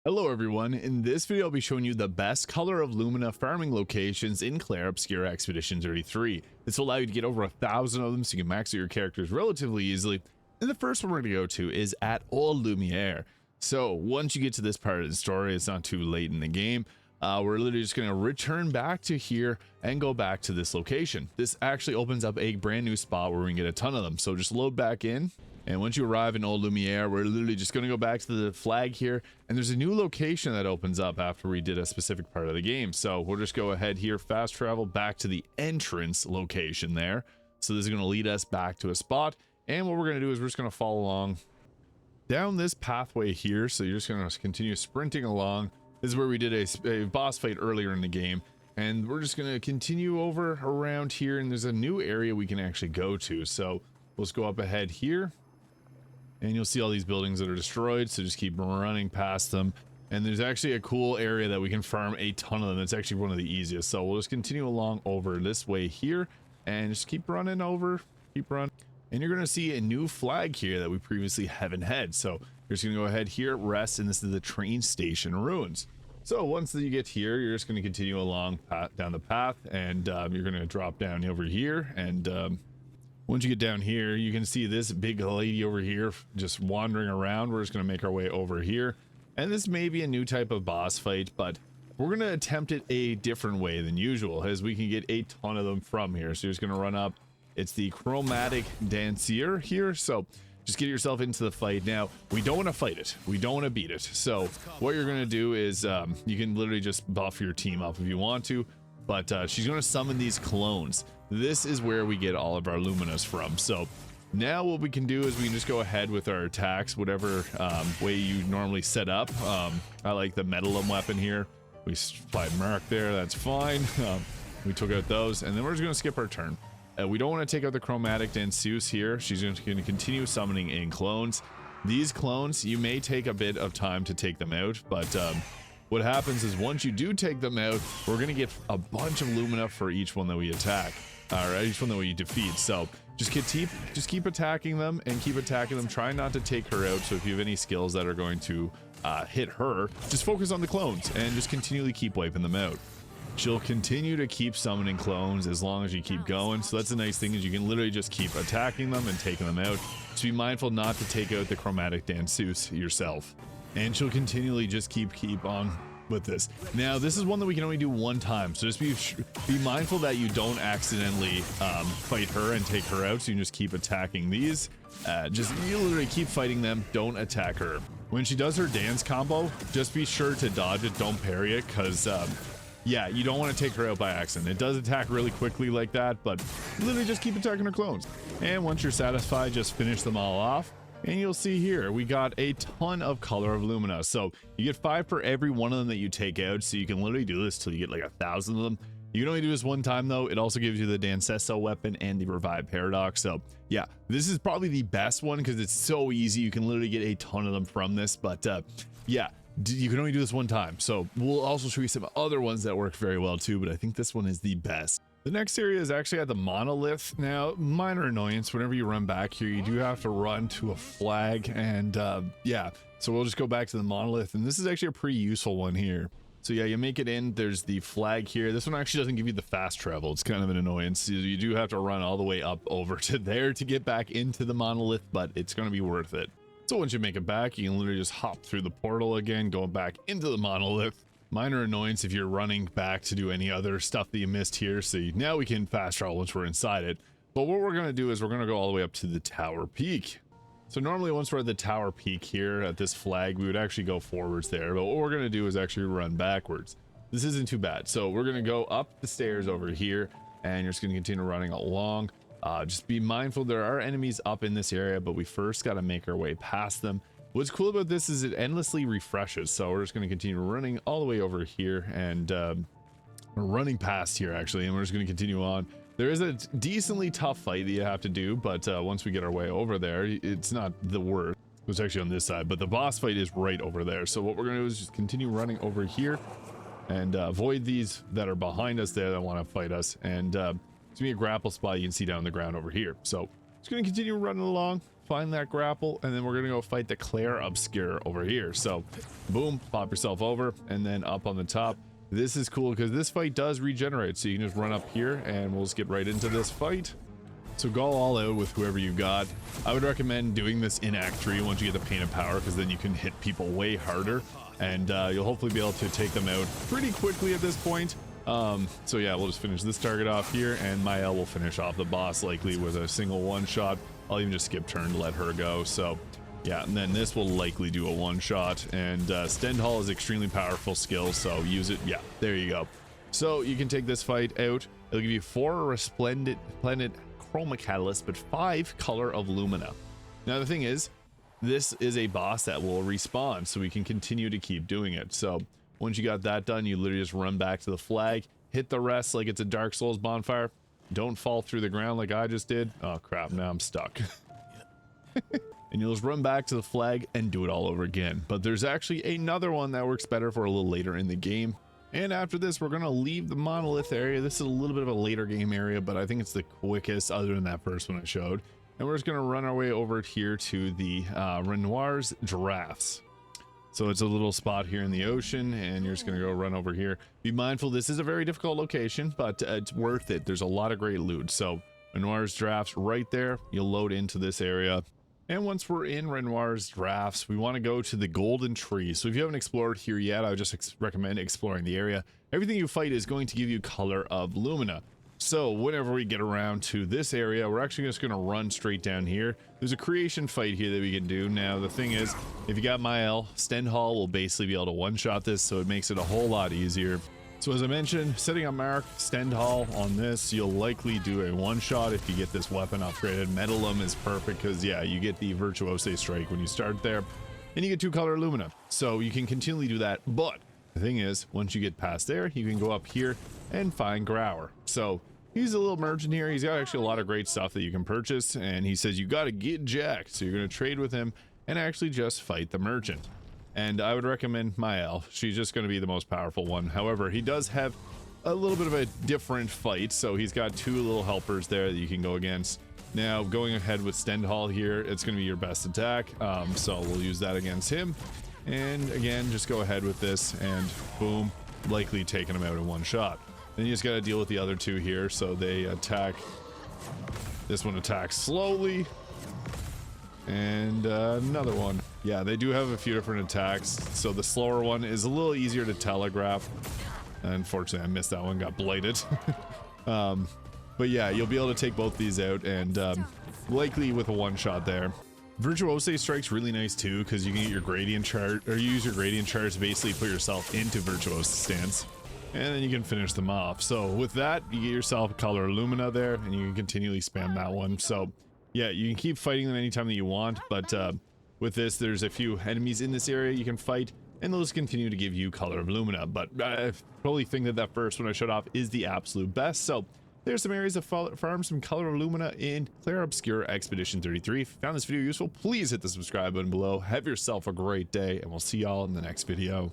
Hello everyone, in this video I'll be showing you the best color of Lumina farming locations in Clair Obscur Expedition 33. This will allow you to get over 1,000 of them so you can max out your characters relatively easily. And the first one we're going to go to is at Lumiere. So once you get to this part of the story, it's not too late in the game. We're literally just going to return back to here and go back to this location. This actually opens up a brand new spot where we can get a ton of them. So just load back in. And once you arrive in Old Lumiere, we're literally just going to go back to the flag here. And there's a new location that opens up after we did a specific part of the game. So we'll just go ahead here, fast travel back to the entrance location there. So this is going to lead us back to a spot. And what we're going to do is we're just going to follow along down this pathway here. So you're just going to continue sprinting along. This is where we did a boss fight earlier in the game. And we're just going to continue over around here. And there's a new area we can actually go to. So let's go up ahead here. And you'll see all these buildings that are destroyed, so just keep running past them. And there's actually a cool area that we can farm a ton of them. It's actually one of the easiest. So we'll just continue along over this way here and just keep running over, keep running. And you're going to see a new flag here that we previously haven't had. So you're just going to go ahead here, rest, and this is the train station ruins. So once you get here, you're just going to continue along down the path, and you're going to drop down over here. And once you get down here, you can see this big lady over here just wandering around. We're just going to make our way over here. And this may be a new type of boss fight, but we're going to attempt it a different way than usual, as we can get a ton of them from here. So you're just going to run up. It's the chromatic dancier here. So just get yourself into the fight. Now, we don't want to fight it. We don't want to beat it. So what you're going to do is you can literally just buff your team up if you want to. But she's going to summon these clones. This is where we get all of our luminas from. So now what we can do is we can just go ahead with our attacks, whatever way you normally set up. I like the Metalum weapon here. We applied Mark there, that's fine. We took out those, and then we're just going to skip our turn. We don't want to take out the chromatic danseuse here. She's going to continue summoning in clones. These clones, you may take a bit of time to take them out, but what happens is once you do take them out, we're going to get a bunch of lumina for each one that we attack, or each one that we defeat. So just keep attacking them and keep attacking them. Try not to take her out. So if you have any skills that are going to hit her, just focus on the clones and just continually keep wiping them out. She'll continue to keep summoning clones as long as you keep going. So that's the nice thing, is you can literally just keep attacking them and taking them out. So be mindful not to take out the chromatic danseuse yourself. And she'll continually just keep on with this. Now, this is one that we can only do one time, so just be mindful that you don't accidentally fight her and take her out. So you can just keep attacking these. You literally keep fighting them. Don't attack her. When she does her dance combo, just be sure to dodge it. Don't parry it, because yeah, you don't want to take her out by accident. It does attack really quickly like that, but literally just keep attacking her clones. And once you're satisfied, just finish them all off. And you'll see here, we got a ton of color of lumina. So you get 5 for every one of them that you take out. So you can literally do this till you get like 1,000 of them. You can only do this one time though. It also gives you the Dancesso weapon and the Revive Paradox. So yeah, this is probably the best one because it's so easy. You can literally get a ton of them from this. But yeah, you can only do this one time. So we'll also show you some other ones that work very well too. But I think this one is the best. The next area is actually at the monolith. Now, minor annoyance, whenever you run back here, you do have to run to a flag, and yeah, so we'll just go back to the monolith, and this is actually a pretty useful one here. So yeah, you make it in, there's the flag here. This one actually doesn't give you the fast travel. It's kind of an annoyance. You do have to run all the way up over to there to get back into the monolith, but it's going to be worth it. So once you make it back, you can literally just hop through the portal again, going back into the monolith. Minor annoyance if you're running back to do any other stuff that you missed here. So now we can fast travel once we're inside it. But what we're going to do is we're going to go all the way up to the tower peak. So normally once we're at the tower peak here at this flag, we would actually go forwards there. But what we're going to do is actually run backwards. This isn't too bad. So we're going to go up the stairs over here, and you're just going to continue running along. Just be mindful there are enemies up in this area, but we first got to make our way past them. What's cool about this is it endlessly refreshes. So we're just going to continue running all the way over here, and we're running past here actually, and we're just going to continue on. There is a decently tough fight that you have to do, but once we get our way over there, it's not the worst. It's actually on this side, but the boss fight is right over there. So what we're going to do is just continue running over here and avoid these that are behind us there that want to fight us. And it's going to be a grapple spot you can see down on the ground over here. So just going to continue running along. find that grapple, and then we're gonna go fight the Clair Obscur over here. So boom, pop yourself over, and then up on the top. This is cool because this fight does regenerate, so you can just run up here and we'll just get right into this fight. So go all out with whoever you got. I would recommend doing this in Act 3 once you get the Pain of Power, because then you can hit people way harder, and you'll hopefully be able to take them out pretty quickly at this point. So yeah, we'll just finish this target off here, and Mael will finish off the boss likely with a single one shot. I'll even just skip turn to let her go. So yeah, and then this will likely do a one shot, and Stendhal is extremely powerful skill, so use it. Yeah, there you go. So you can take this fight out. It'll give you 4 resplendent chroma catalyst, but 5 color of Lumina. Now the thing is, this is a boss that will respawn, so we can continue to keep doing it. So once you got that done, you literally just run back to the flag, hit the rest like it's a Dark Souls bonfire. Don't fall through the ground like I just did. Oh crap, now I'm stuck. And you'll just run back to the flag and do it all over again. But there's actually another one that works better for a little later in the game. And after this, we're gonna leave the monolith area. This is a little bit of a later game area, but I think it's the quickest other than that first one I showed. And we're just gonna run our way over here to the Renoir's Drafts. So it's a little spot here in the ocean, and you're just gonna go run over here. Be mindful, this is a very difficult location, but it's worth it. There's a lot of great loot. So Renoir's Drafts right there, you'll load into this area. And once we're in Renoir's Drafts, we want to go to the Golden Tree. So if you haven't explored here yet, I would just recommend exploring the area. Everything you fight is going to give you color of Lumina. So whenever we get around to this area, we're actually just going to run straight down here. There's a creation fight here that we can do. Now the thing is, if you got Mael, Stendhal will basically be able to one-shot this, so it makes it a whole lot easier. So as I mentioned, setting up Mark Stendhal on this, you'll likely do a one-shot if you get this weapon upgraded. Metalum is perfect because, yeah, you get the Virtuose Strike when you start there, and you get 2 color Lumina. So you can continually do that, but the thing is, once you get past there, you can go up here and find Grauer. So he's a little merchant here. He's got actually a lot of great stuff that you can purchase, and he says you got to get jacked. So you're going to trade with him and actually just fight the merchant. And I would recommend Mael. She's just going to be the most powerful one. However, he does have a little bit of a different fight, so he's got 2 little helpers there that you can go against. Now, going ahead with Stendhal here, it's going to be your best attack, so we'll use that against him. And again, just go ahead with this, and boom, likely taking him out in one shot. Then you just got to deal with the other 2 here, so they attack. This one attacks slowly. And another one. Yeah, they do have a few different attacks, so the slower one is a little easier to telegraph. Unfortunately, I missed that one, got blighted. But yeah, you'll be able to take both these out, and likely with a one-shot there. Virtuose Strike's really nice too, because you can get your gradient chart, or use your gradient charts to basically put yourself into Virtuose stance, and then you can finish them off. So with that, you get yourself a color Lumina there, and you can continually spam that one. So yeah, you can keep fighting them anytime that you want, but with this, there's a few enemies in this area you can fight, and those continue to give you color of Lumina. But I probably think that that first one I showed off is the absolute best. So there's some areas of farm some color of Lumina in Clair Obscur Expedition 33. If you found this video useful, please hit the subscribe button below. Have yourself a great day, and we'll see y'all in the next video.